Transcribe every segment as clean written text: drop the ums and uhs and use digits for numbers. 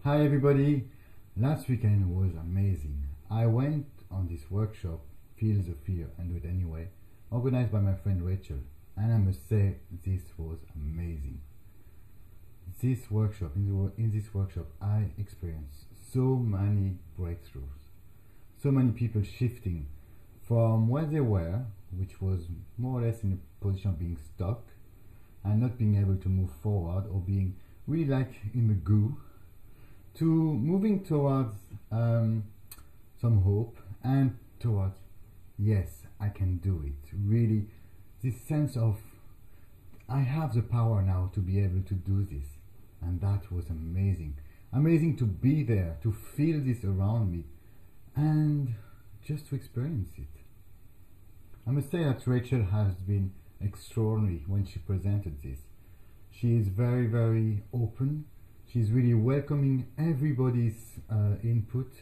Hi everybody! Last weekend was amazing. I went on this workshop, Feel the Fear and Do It Anyway, organized by my friend Rachel, and I must say this was amazing. In this workshop I experienced so many breakthroughs, so many people shifting from where they were, which was more or less in a position of being stuck and not being able to move forward, or being really like in the goo, to moving towards some hope and towards, yes, I can do it. Really, this sense of I have the power now to be able to do this. And that was amazing. Amazing to be there, to feel this around me, and just to experience it. I must say that Rachel has been extraordinary when she presented this. She is very, very open. She's really welcoming everybody's input,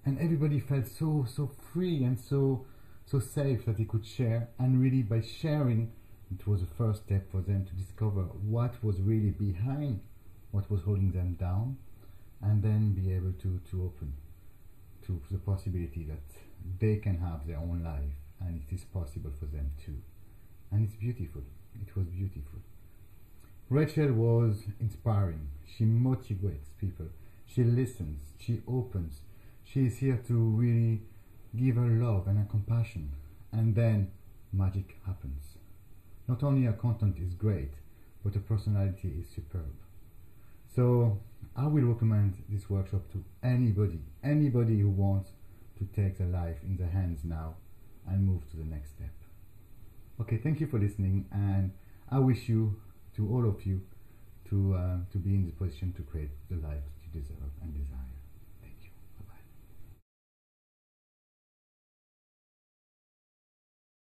and everybody felt so free and so safe that they could share. And really, by sharing, it was the first step for them to discover what was really behind what was holding them down, and then be able to open to the possibility that they can have their own life, and it is possible for them too. And it's beautiful. It was beautiful. Rachel was inspiring. She motivates people. She listens. She opens. She is here to really give her love and her compassion. And then magic happens. Not only her content is great, but her personality is superb. So I will recommend this workshop to anybody who wants to take their life in their hands now and move to the next step. Okay, thank you for listening, and I wish you, to all of you, to be in the position to create the life